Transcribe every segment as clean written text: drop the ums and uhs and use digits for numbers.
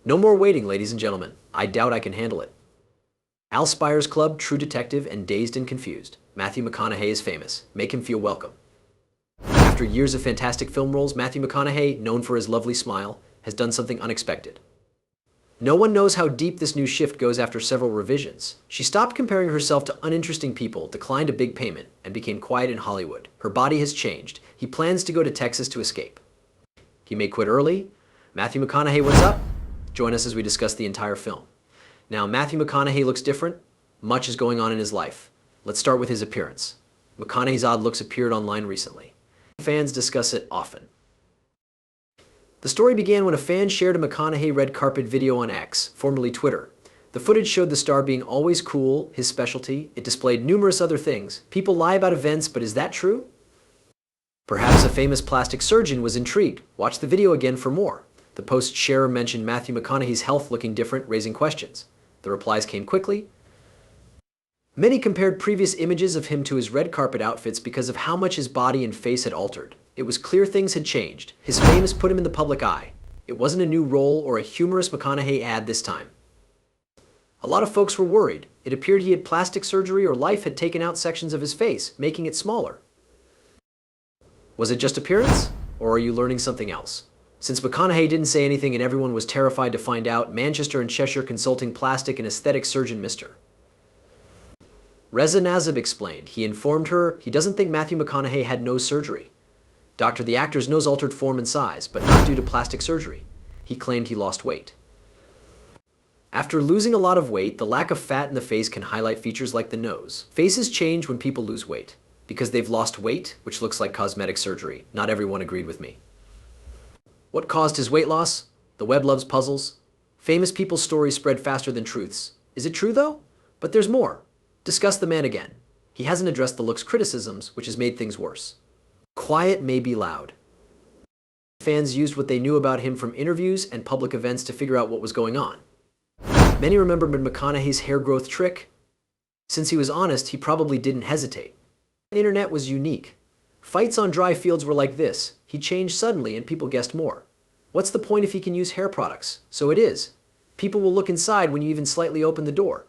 No more waiting, ladies and gentlemen. I doubt I can handle it. Al Spire's Club, True Detective, and Dazed and Confused. Matthew McConaughey is famous. Make him feel welcome. After years of fantastic film roles, Matthew McConaughey, known for his lovely smile, has done something unexpected. No one knows how deep this new shift goes after several revisions. She stopped comparing herself to uninteresting people, declined a big payment, and became quiet in Hollywood. Her body has changed. He plans to go to Texas to escape. He may quit early. Matthew McConaughey, what's up? Join us as we discuss the entire film. Now, Matthew McConaughey looks different. Much is going on in his life. Let's start with his appearance. McConaughey's odd looks appeared online recently. Fans discuss it often. The story began when a fan shared a McConaughey red carpet video on X, formerly Twitter. The footage showed the star being always cool, his specialty. It displayed numerous other things. People lie about events, but is that true? Perhaps a famous plastic surgeon was intrigued. Watch the video again for more. The post's sharer mentioned Matthew McConaughey's health looking different, raising questions. The replies came quickly. Many compared previous images of him to his red carpet outfits because of how much his body and face had altered. It was clear things had changed. His fame has put him in the public eye. It wasn't a new role or a humorous McConaughey ad this time. A lot of folks were worried. It appeared he had plastic surgery or life had taken out sections of his face, making it smaller. Was it just appearance? Or are you learning something else? Since McConaughey didn't say anything and everyone was terrified to find out, Manchester and Cheshire consulting plastic and aesthetic surgeon Mr. Reza Nazib explained. He informed her he doesn't think Matthew McConaughey had nose surgery. Dr. The actor's nose altered form and size, but not due to plastic surgery. He claimed he lost weight. After losing a lot of weight, the lack of fat in the face can highlight features like the nose. Faces change when people lose weight. Because they've lost weight, which looks like cosmetic surgery. Not everyone agreed with me. What caused his weight loss? The web loves puzzles. Famous people's stories spread faster than truths. Is it true though? But there's more. Discuss the man again. He hasn't addressed the looks criticisms, which has made things worse. Quiet may be loud. Fans used what they knew about him from interviews and public events to figure out what was going on. Many remembered McConaughey's hair growth trick. Since he was honest, he probably didn't hesitate. The internet was unique. Fights on dry fields were like this. He changed suddenly and people guessed more. What's the point if he can use hair products? So it is. People will look inside when you even slightly open the door.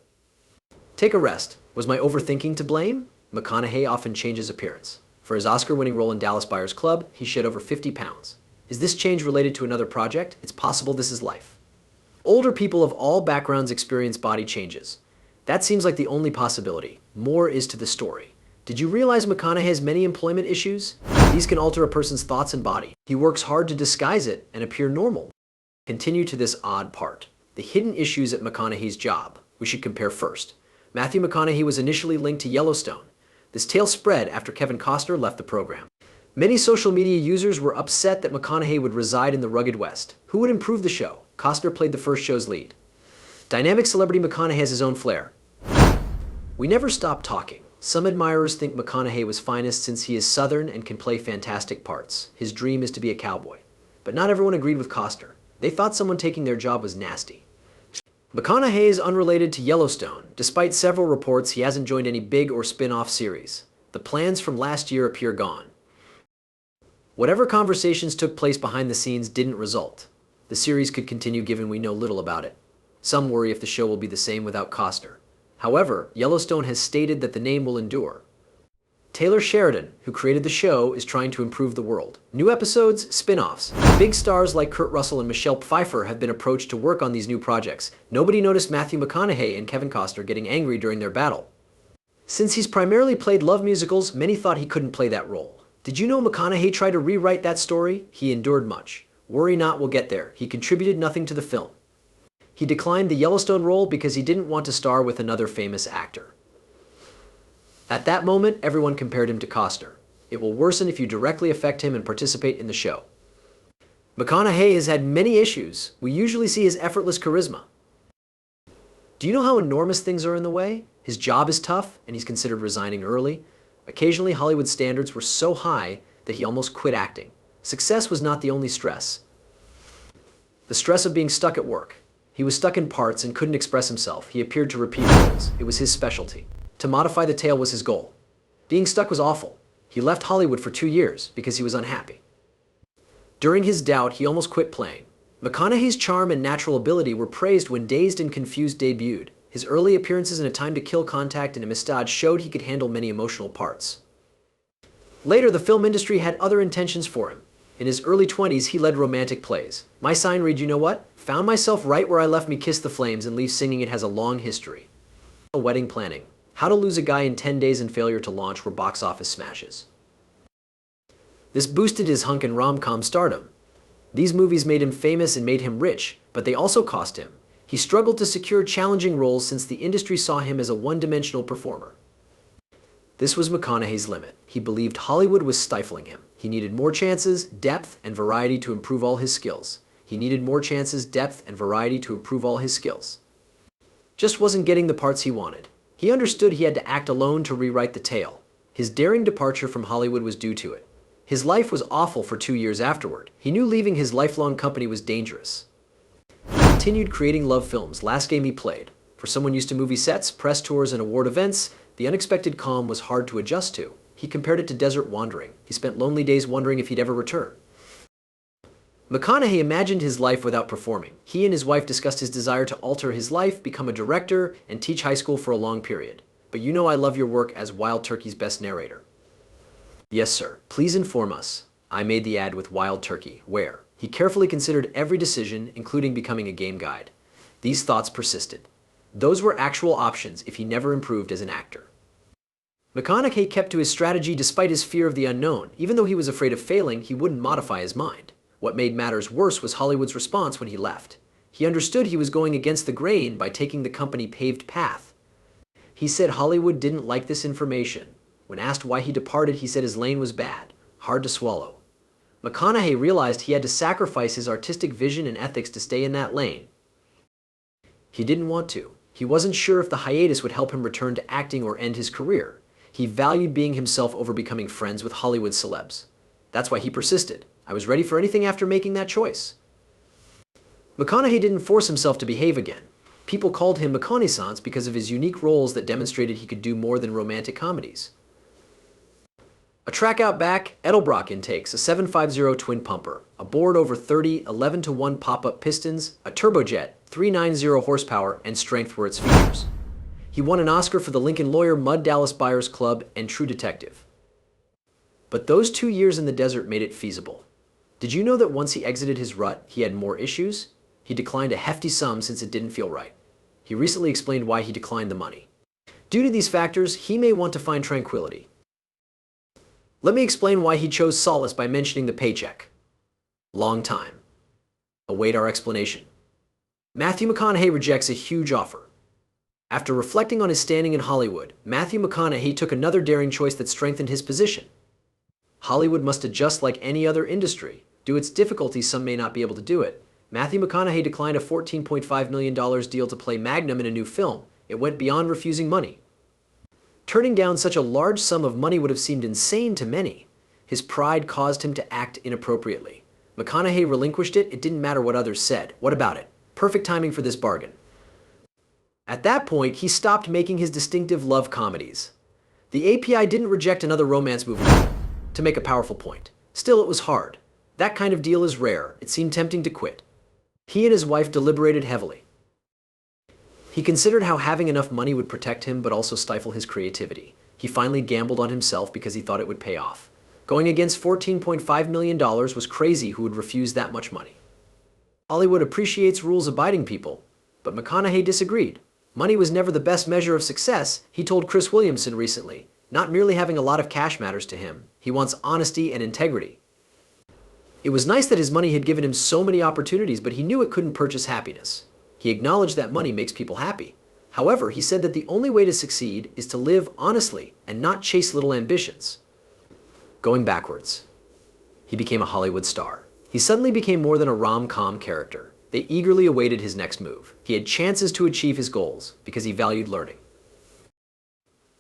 Take a rest. Was my overthinking to blame? McConaughey often changes appearance. For his Oscar-winning role in Dallas Buyers Club, he shed over 50 pounds. Is this change related to another project? It's possible this is life. Older people of all backgrounds experience body changes. That seems like the only possibility. More is to the story. Did you realize McConaughey has many employment issues? These can alter a person's thoughts and body. He works hard to disguise it and appear normal. Continue to this odd part. The hidden issues at McConaughey's job. We should compare first. Matthew McConaughey was initially linked to Yellowstone. This tale spread after Kevin Costner left the program. Many social media users were upset that McConaughey would reside in the rugged West. Who would improve the show? Costner played the first show's lead. Dynamic celebrity McConaughey has his own flair. We never stop talking. Some admirers think McConaughey was finest since he is Southern and can play fantastic parts. His dream is to be a cowboy. But not everyone agreed with Costner. They thought someone taking their job was nasty. McConaughey is unrelated to Yellowstone. Despite several reports, he hasn't joined any big or spin-off series. The plans from last year appear gone. Whatever conversations took place behind the scenes didn't result. The series could continue given we know little about it. Some worry if the show will be the same without Costner. However, Yellowstone has stated that the name will endure. Taylor Sheridan, who created the show, is trying to improve the world. New episodes, spin-offs. Big stars like Kurt Russell and Michelle Pfeiffer have been approached to work on these new projects. Nobody noticed Matthew McConaughey and Kevin Costner getting angry during their battle. Since he's primarily played love musicals, many thought he couldn't play that role. Did you know McConaughey tried to rewrite that story? He endured much. Worry not, we'll get there. He contributed nothing to the film. He declined the Yellowstone role because he didn't want to star with another famous actor. At that moment, everyone compared him to Costner. It will worsen if you directly affect him and participate in the show. McConaughey has had many issues. We usually see his effortless charisma. Do you know how enormous things are in the way? His job is tough, and he's considered resigning early. Occasionally, Hollywood standards were so high that he almost quit acting. Success was not the only stress. The stress of being stuck at work. He was stuck in parts and couldn't express himself. He appeared to repeat roles. It was his specialty. To modify the tale was his goal. Being stuck was awful. He left Hollywood for 2 years because he was unhappy. During his doubt, he almost quit playing. McConaughey's charm and natural ability were praised when Dazed and Confused debuted. His early appearances in A Time to Kill, Contact, and Amistad showed he could handle many emotional parts. Later, the film industry had other intentions for him. In his early 20s, he led romantic plays. My sign read, you know what? Found myself right where I left me Kiss the Flames and Leave Singing It has a long history. Wedding Planning. How to Lose a Guy in 10 Days and Failure to Launch were box office smashes. This boosted his hunk and rom-com stardom. These movies made him famous and made him rich, but they also cost him. He struggled to secure challenging roles since the industry saw him as a one-dimensional performer. This was McConaughey's limit. He believed Hollywood was stifling him. He needed more chances, depth, and variety to improve all his skills. He needed more chances, depth, and variety to improve all his skills. Just wasn't getting the parts he wanted. He understood he had to act alone to rewrite the tale. His daring departure from Hollywood was due to it. His life was awful for 2 years afterward. He knew leaving his lifelong company was dangerous. He continued creating love films, last game he played. For someone used to movie sets, press tours, and award events, the unexpected calm was hard to adjust to. He compared it to desert wandering. He spent lonely days wondering if he'd ever return. McConaughey imagined his life without performing. He and his wife discussed his desire to alter his life, become a director, and teach high school for a long period. But you know I love your work as Wild Turkey's best narrator. Yes, sir. Please inform us. I made the ad with Wild Turkey. Where? He carefully considered every decision, including becoming a game guide. These thoughts persisted. Those were actual options if he never improved as an actor. McConaughey kept to his strategy despite his fear of the unknown. Even though he was afraid of failing, he wouldn't modify his mind. What made matters worse was Hollywood's response when he left. He understood he was going against the grain by taking the company paved path. He said Hollywood didn't like this information. When asked why he departed, he said his lane was bad, hard to swallow. McConaughey realized he had to sacrifice his artistic vision and ethics to stay in that lane. He didn't want to. He wasn't sure if the hiatus would help him return to acting or end his career. He valued being himself over becoming friends with Hollywood celebs. That's why he persisted. I was ready for anything after making that choice. McConaughey didn't force himself to behave again. People called him McConaissance because of his unique roles that demonstrated he could do more than romantic comedies. A track out back, Edelbrock intakes, a 750 twin pumper, a board over 30 11-to-1 pop-up pistons, a turbojet, 390 horsepower, and strength were its features. He won an Oscar for The Lincoln Lawyer, Mud Dallas Buyers Club, and True Detective. But those 2 years in the desert made it feasible. Did you know that once he exited his rut, he had more issues? He declined a hefty sum since it didn't feel right. He recently explained why he declined the money. Due to these factors, he may want to find tranquility. Let me explain why he chose solace by mentioning the paycheck. Long time. Await our explanation. Matthew McConaughey rejects a huge offer. After reflecting on his standing in Hollywood, Matthew McConaughey took another daring choice that strengthened his position. Hollywood must adjust like any other industry. Due to its difficulties, some may not be able to do it. Matthew McConaughey declined a $14.5 million deal to play Magnum in a new film. It went beyond refusing money. Turning down such a large sum of money would have seemed insane to many. His pride caused him to act inappropriately. McConaughey relinquished it. It didn't matter what others said. What about it? Perfect timing for this bargain. At that point, he stopped making his distinctive love comedies. The API didn't reject another romance movie to make a powerful point. Still, it was hard. That kind of deal is rare. It seemed tempting to quit. He and his wife deliberated heavily. He considered how having enough money would protect him but also stifle his creativity. He finally gambled on himself because he thought it would pay off. Going against $14.5 million was crazy. Who would refuse that much money? Hollywood appreciates rules-abiding people, but McConaughey disagreed. Money was never the best measure of success, he told Chris Williamson recently. Not merely having a lot of cash matters to him. He wants honesty and integrity. It was nice that his money had given him so many opportunities, but he knew it couldn't purchase happiness. He acknowledged that money makes people happy. However, he said that the only way to succeed is to live honestly and not chase little ambitions. Going backwards, he became a Hollywood star. He suddenly became more than a rom-com character. They eagerly awaited his next move. He had chances to achieve his goals because he valued learning.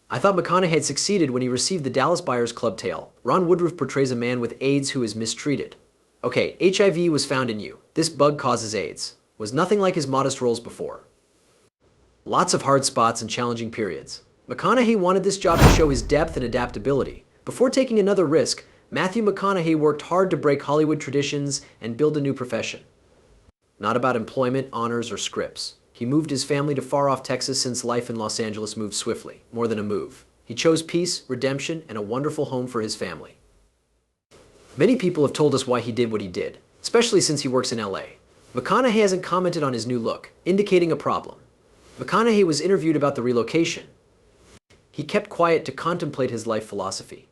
I thought McConaughey had succeeded when he received the Dallas Buyers Club tale. Ron Woodroof portrays a man with AIDS who is mistreated. Okay, HIV was found in you. This bug causes AIDS. Was nothing like his modest roles before. Lots of hard spots and challenging periods. McConaughey wanted this job to show his depth and adaptability. Before taking another risk, Matthew McConaughey worked hard to break Hollywood traditions and build a new profession. not about employment, honors, or scripts. He moved his family to far-off Texas since life in Los Angeles moved swiftly, more than a move. He chose peace, redemption, and a wonderful home for his family. Many people have told us why he did what he did, especially since he works in LA. McConaughey hasn't commented on his new look, indicating a problem. McConaughey was interviewed about the relocation. He kept quiet to contemplate his life philosophy.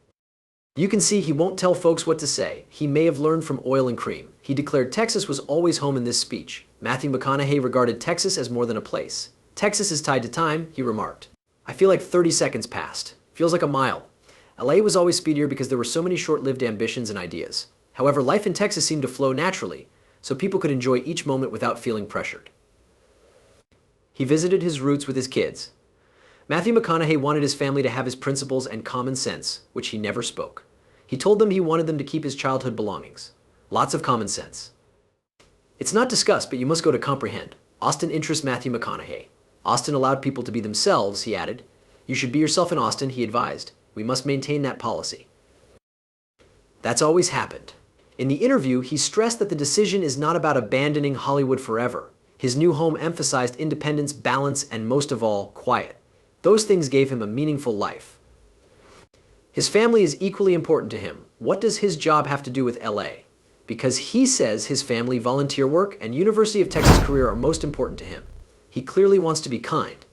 You can see he won't tell folks what to say. He may have learned from Oil and Cream. He declared Texas was always home in this speech. Matthew McConaughey regarded Texas as more than a place. Texas is tied to time, he remarked. I feel like 30 seconds passed. Feels like a mile. LA was always speedier because there were so many short-lived ambitions and ideas. However, life in Texas seemed to flow naturally, so people could enjoy each moment without feeling pressured. He visited his roots with his kids. Matthew McConaughey wanted his family to have his principles and common sense, which he never spoke. He told them he wanted them to keep his childhood belongings. Lots of common sense. It's not discussed, but you must go to comprehend. Austin interests Matthew McConaughey. Austin allowed people to be themselves, he added. You should be yourself in Austin, he advised. We must maintain that policy. That's always happened. In the interview, he stressed that the decision is not about abandoning Hollywood forever. His new home emphasized independence, balance, and most of all, quiet. Those things gave him a meaningful life. His family is equally important to him. What does his job have to do with LA? Because he says his family, volunteer work, and University of Texas career are most important to him. He clearly wants to be kind.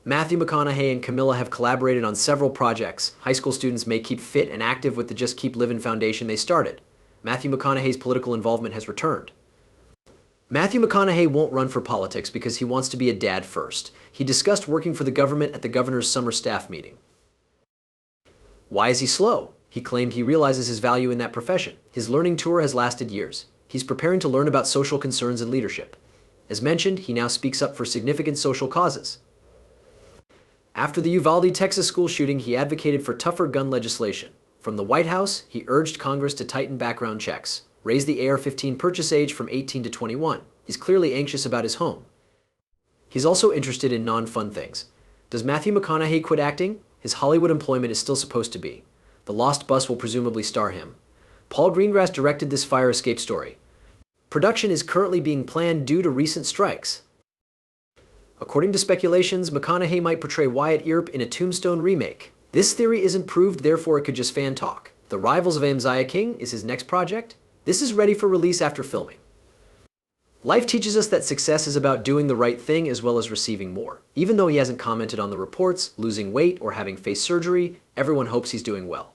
Matthew McConaughey and Camilla have collaborated on several projects. High school students may keep fit and active with the Just Keep Livin' Foundation they started. Matthew McConaughey's political involvement has returned. Matthew McConaughey won't run for politics because he wants to be a dad first. He discussed working for the government at the governor's summer staff meeting. Why is he slow? He claimed he realizes his value in that profession. His learning tour has lasted years. He's preparing to learn about social concerns and leadership. As mentioned, he now speaks up for significant social causes. After the Uvalde, Texas school shooting, he advocated for tougher gun legislation. From the White House, he urged Congress to tighten background checks, raise the AR-15 purchase age from 18 to 21. He's clearly anxious about his home. He's also interested in non-fun things. Does Matthew McConaughey quit acting? His Hollywood employment is still supposed to be. The Lost Bus will presumably star him. Paul Greengrass directed this fire escape story. Production is currently being planned due to recent strikes. According to speculations, McConaughey might portray Wyatt Earp in a Tombstone remake. This theory isn't proved, therefore it could just fan talk. The Rivals of Amaziah King is his next project. This is ready for release after filming. Life teaches us that success is about doing the right thing as well as receiving more. Even though he hasn't commented on the reports, losing weight, or having face surgery, everyone hopes he's doing well.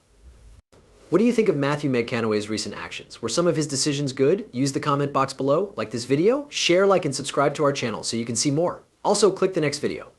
What do you think of Matthew McConaughey's recent actions? Were some of his decisions good? Use the comment box below. Like this video, share, like, and subscribe to our channel so you can see more. Also, click the next video.